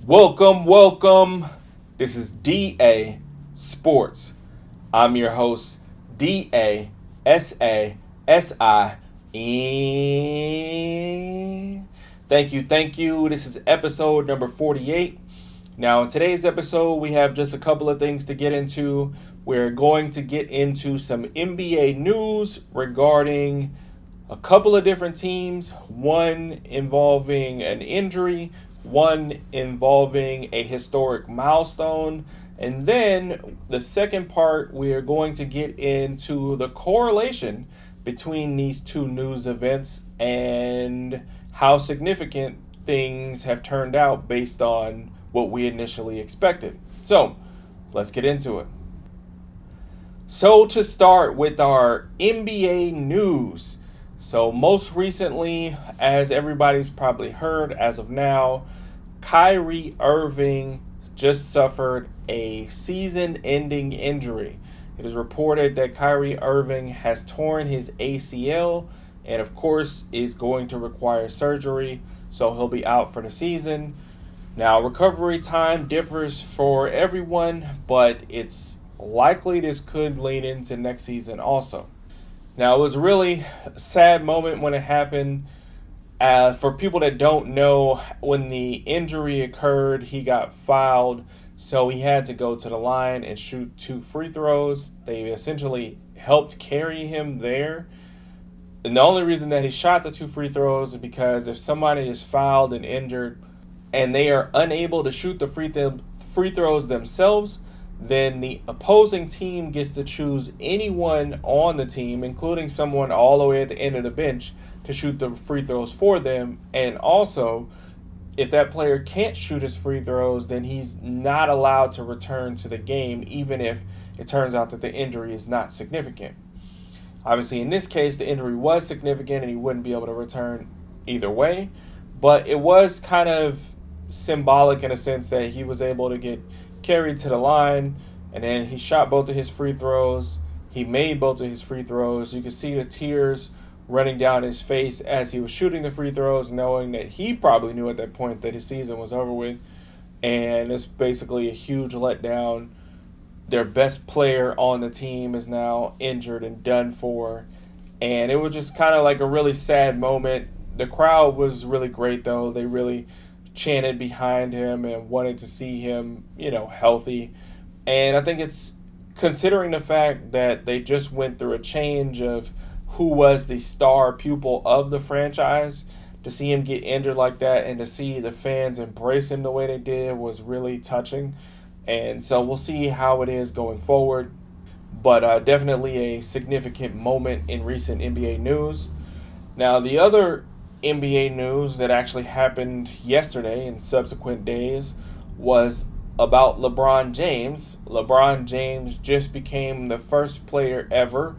Welcome. This is DA Sports. I'm your host, DASASI. Thank you. This is episode number 48. Now, in today's episode, we have just a couple of things to get into. We're going to get into some NBA news regarding a couple of different teams, one involving an injury, one involving a historic milestone, and then the second part, we are going to get into the correlation between these two news events and how significant things have turned out based on what we initially expected. So, let's get into it. So, to start with our NBA news. So most recently, as everybody's probably heard as of now, Kyrie Irving just suffered a season-ending injury. It is reported that Kyrie Irving has torn his ACL and of course is going to require surgery, so he'll be out for the season. Now, recovery time differs for everyone, but it's likely this could lead into next season also. Now, it was a really sad moment when it happened. For people that don't know, when the injury occurred, he got fouled, so he had to go to the line and shoot 2 free throws. They essentially helped carry him there. And the only reason that he shot the 2 free throws is because if somebody is fouled and injured and they are unable to shoot the free throws themselves, then the opposing team gets to choose anyone on the team, including someone all the way at the end of the bench, to shoot the free throws for them. And also, if that player can't shoot his free throws, then he's not allowed to return to the game, even if it turns out that the injury is not significant. Obviously, in this case, the injury was significant and he wouldn't be able to return either way. But it was kind of symbolic in a sense that he was able to get carried to the line, and then he shot both of his free throws. He made both of his free throws. You could see the tears running down his face as he was shooting the free throws, knowing that he probably knew at that point that his season was over with. And it's basically a huge letdown. Their best player on the team is now injured and done for. And it was just kind of like a really sad moment. The crowd was really great, though. They really chanted behind him and wanted to see him, healthy. And I think it's considering the fact that they just went through a change of who was the star pupil of the franchise. To see him get injured like that and to see the fans embrace him the way they did was really touching. And so we'll see how it is going forward. But definitely a significant moment in recent NBA news. Now, the other NBA news that actually happened yesterday and subsequent days was about LeBron James. LeBron James just became the first player ever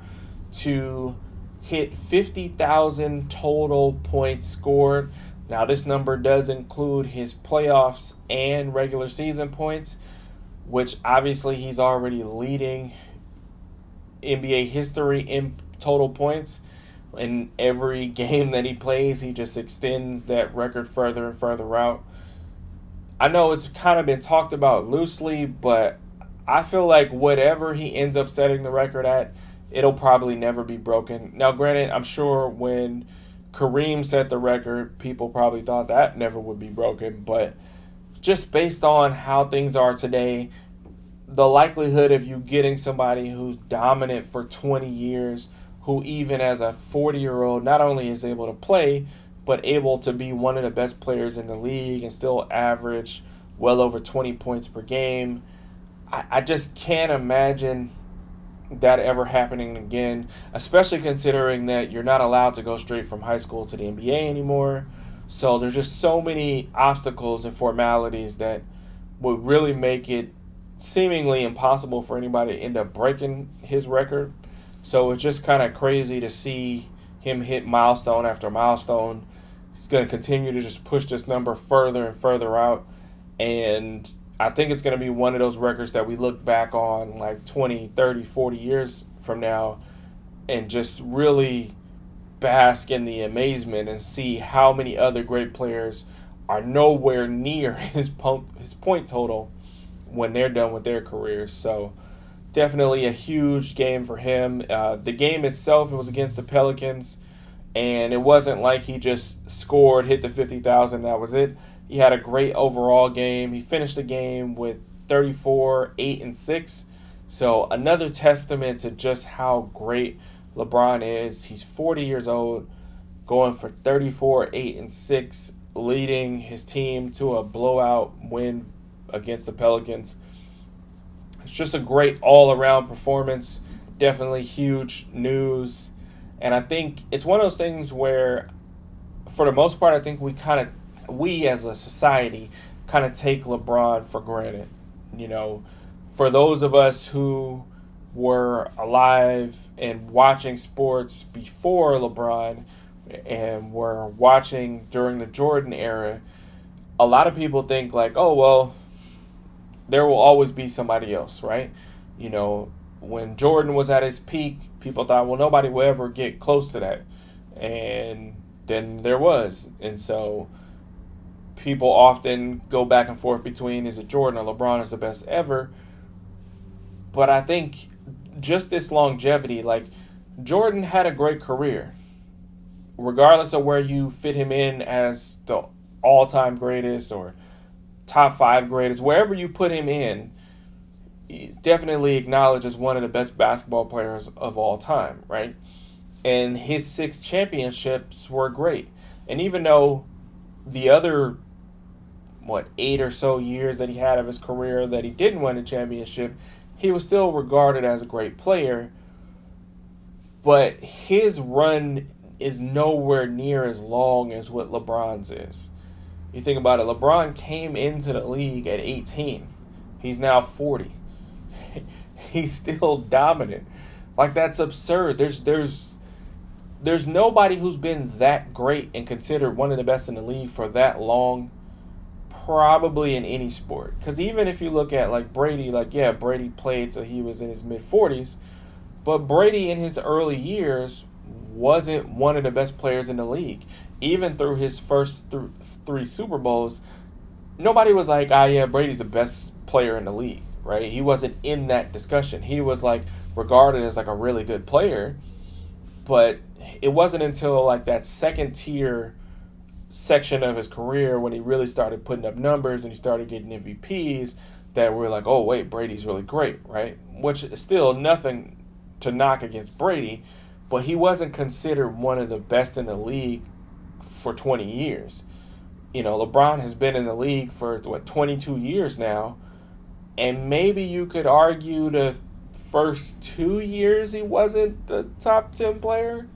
to hit 50,000 total points scored. Now, this number does include his playoffs and regular season points, which obviously he's already leading NBA history in total points. In every game that he plays, he just extends that record further and further out. I know it's kind of been talked about loosely, but I feel like whatever he ends up setting the record at, it'll probably never be broken. Now, granted, I'm sure when Kareem set the record, people probably thought that never would be broken, but just based on how things are today, the likelihood of you getting somebody who's dominant for 20 years, who even as a 40-year-old not only is able to play, but able to be one of the best players in the league and still average well over 20 points per game. I just can't imagine that ever happening again, especially considering that you're not allowed to go straight from high school to the NBA anymore. So there's just so many obstacles and formalities that would really make it seemingly impossible for anybody to end up breaking his record. So it's just kind of crazy to see him hit milestone after milestone. He's going to continue to just push this number further and further out. And I think it's going to be one of those records that we look back on like 20, 30, 40 years from now and just really bask in the amazement and see how many other great players are nowhere near his point total when they're done with their careers. So definitely a huge game for him. The game itself, it was against the Pelicans, and it wasn't like he just scored, hit the 50,000, that was it. He had a great overall game. He finished the game with 34, 8, and 6. So another testament to just how great LeBron is. He's 40 years old, going for 34, 8, and 6, leading his team to a blowout win against the Pelicans. It's just a great all-around performance. Definitely huge news. And I think it's one of those things where, for the most part, I think we as a society kind of take LeBron for granted. You know, for those of us who were alive and watching sports before LeBron and were watching during the Jordan era, a lot of people think like, oh, well, there will always be somebody else, right? You know, when Jordan was at his peak, people thought, well, nobody will ever get close to that. And then there was. And so people often go back and forth between, is it Jordan or LeBron is the best ever? But I think just this longevity, like Jordan had a great career. Regardless of where you fit him in as the all-time greatest or top 5 greatest, wherever you put him in, definitely acknowledged as one of the best basketball players of all time, right? And his 6 championships were great. And even though the other, 8 or so years that he had of his career that he didn't win a championship, he was still regarded as a great player. But his run is nowhere near as long as what LeBron's is. You think about it, LeBron came into the league at 18. He's now 40. He's still dominant. Like, that's absurd. There's nobody who's been that great and considered one of the best in the league for that long, probably in any sport. Because even if you look at like Brady, Brady played till he was in his mid-40s, but Brady in his early years wasn't one of the best players in the league. Even through his first 3 Super Bowls, nobody was like, yeah, Brady's the best player in the league, right? He wasn't in that discussion. He was like regarded as like a really good player, but it wasn't until like that second tier section of his career when he really started putting up numbers and he started getting MVPs that we're like, oh wait, Brady's really great, right? Which is still nothing to knock against Brady, but he wasn't considered one of the best in the league for 20 years. You know, LeBron has been in the league for 22 years now, and maybe you could argue the first 2 years he wasn't the top 10 player,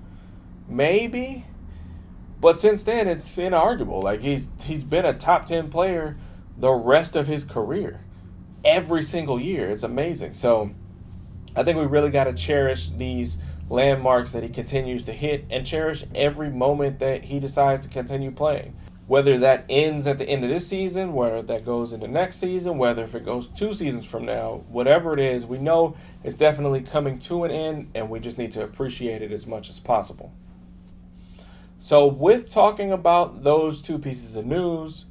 maybe, but since then it's inarguable. Like he's been a top 10 player the rest of his career, every single year. It's amazing. So I think we really got to cherish these landmarks that he continues to hit and cherish every moment that he decides to continue playing. Whether that ends at the end of this season, whether that goes into next season, whether if it goes 2 seasons from now, whatever it is, we know it's definitely coming to an end, and we just need to appreciate it as much as possible. So with talking about those 2 pieces of news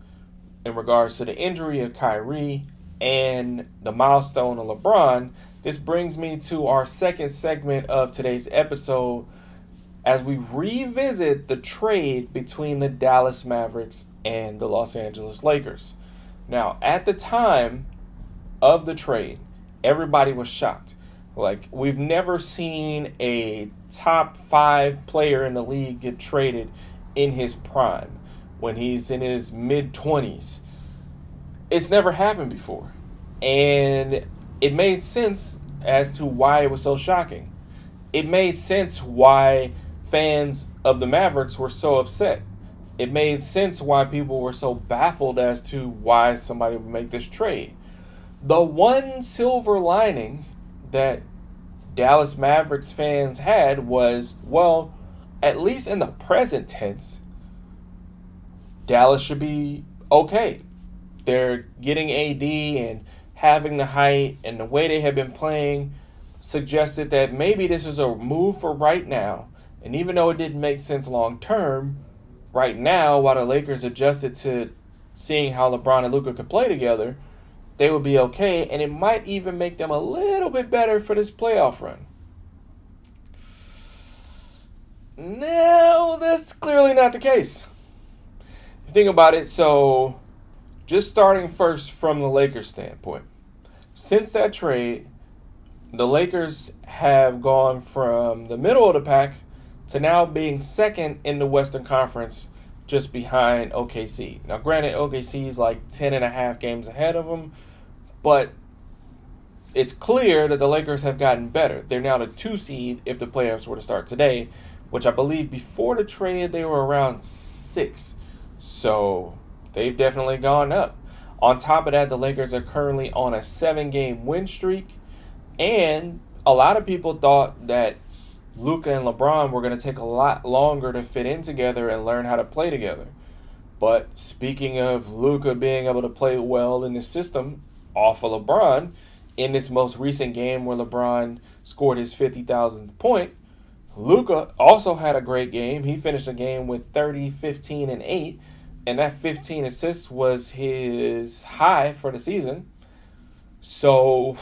in regards to the injury of Kyrie and the milestone of LeBron, this brings me to our second segment of today's episode as we revisit the trade between the Dallas Mavericks and the Los Angeles Lakers. Now, at the time of the trade, everybody was shocked. Like, we've never seen a top 5 player in the league get traded in his prime when he's in his mid-20s. It's never happened before. And it made sense as to why it was so shocking. It made sense why fans of the Mavericks were so upset. It made sense why people were so baffled as to why somebody would make this trade. The one silver lining that Dallas Mavericks fans had was, well, at least in the present tense, Dallas should be okay. They're getting AD and having the height, and the way they have been playing suggested that maybe this is a move for right now. And even though it didn't make sense long term, right now, while the Lakers adjusted to seeing how LeBron and Luka could play together, they would be okay, and it might even make them a little bit better for this playoff run. No, that's clearly not the case. If you think about it, so just starting first from the Lakers' standpoint, since that trade, the Lakers have gone from the middle of the pack to now being second in the Western Conference, just behind OKC. Now, granted, OKC is like 10 and a half games ahead of them, but it's clear that the Lakers have gotten better. They're now the 2 seed if the playoffs were to start today, which I believe before the trade they were around 6. So they've definitely gone up. On top of that, the Lakers are currently on a 7-game win streak. And a lot of people thought that Luka and LeBron were going to take a lot longer to fit in together and learn how to play together. But speaking of Luka being able to play well in the system off of LeBron, in this most recent game where LeBron scored his 50,000th point, Luka also had a great game. He finished the game with 30, 15, and 8. And that 15 assists was his high for the season. So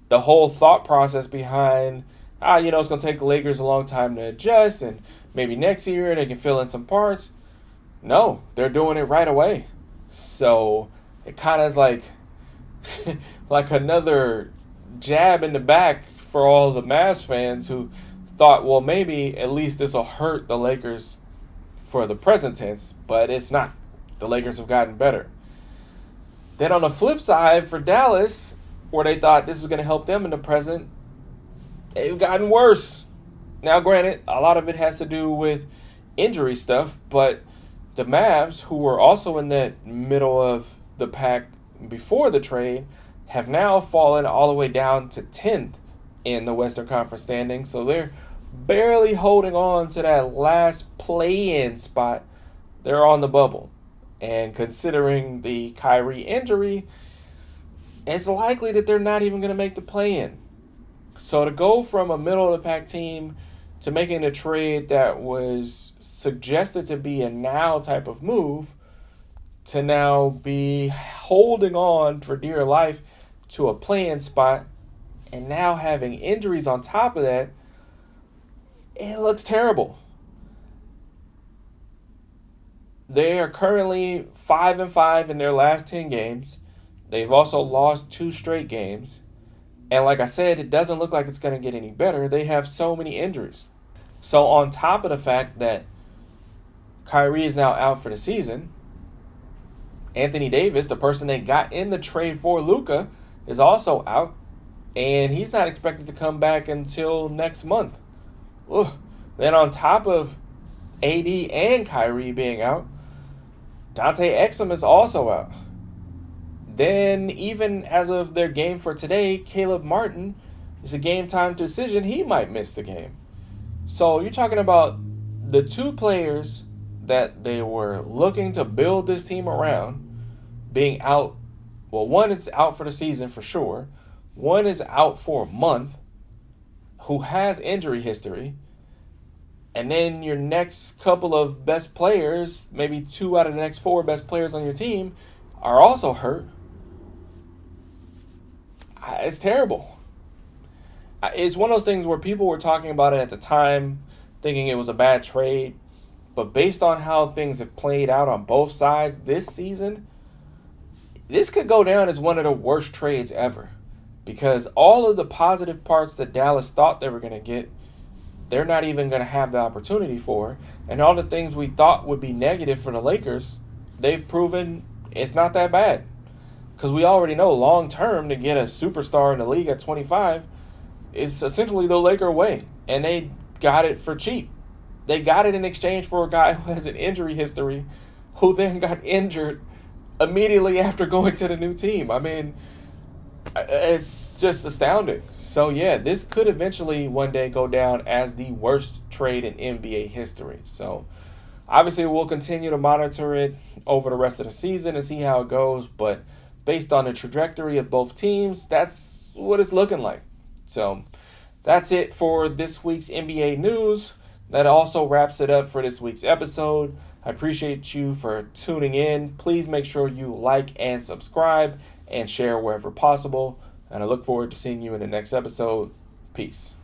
the whole thought process behind, it's going to take the Lakers a long time to adjust, and maybe next year they can fill in some parts. No, they're doing it right away. So it kind of is like another jab in the back for all the Mavs fans who thought, well, maybe at least this will hurt the Lakers for the present tense, but it's not. The Lakers have gotten better. Then on the flip side for Dallas, where they thought this was going to help them in the present, they've gotten worse. Now, granted, a lot of it has to do with injury stuff, but the Mavs, who were also in that middle of the pack before the trade, have now fallen all the way down to 10th in the Western Conference standings. So they're barely holding on to that last play-in spot. They're on the bubble. And considering the Kyrie injury, it's likely that they're not even going to make the play-in. So to go from a middle-of-the-pack team to making a trade that was suggested to be a now type of move to now be holding on for dear life to a play-in spot and now having injuries on top of that, it looks terrible. They are currently 5-5 in their last 10 games. They've also lost 2 straight games. And like I said, it doesn't look like it's going to get any better. They have so many injuries. So on top of the fact that Kyrie is now out for the season, Anthony Davis, the person they got in the trade for Luka, is also out. And he's not expected to come back until next month. Ugh. Then on top of AD and Kyrie being out, Dante Exum is also out. Then even as of their game for today, Caleb Martin is a game time decision. He might miss the game. So you're talking about the 2 players that they were looking to build this team around being out. Well, one is out for the season for sure. One is out for a month, who has injury history. And then your next couple of best players, maybe 2 out of the next 4 best players on your team, are also hurt. It's terrible. It's one of those things where people were talking about it at the time, thinking it was a bad trade. But based on how things have played out on both sides this season, this could go down as one of the worst trades ever. Because all of the positive parts that Dallas thought they were going to get, they're not even going to have the opportunity for. And all the things we thought would be negative for the Lakers, they've proven it's not that bad. Because we already know long term to get a superstar in the league at 25 is essentially the Laker way. And they got it for cheap. They got it in exchange for a guy who has an injury history, who then got injured immediately after going to the new team. I mean, it's just astounding. So, yeah, this could eventually one day go down as the worst trade in NBA history. So, obviously, we'll continue to monitor it over the rest of the season and see how it goes. But based on the trajectory of both teams, that's what it's looking like. So, that's it for this week's NBA news. That also wraps it up for this week's episode. I appreciate you for tuning in. Please make sure you like and subscribe and share wherever possible. And I look forward to seeing you in the next episode. Peace.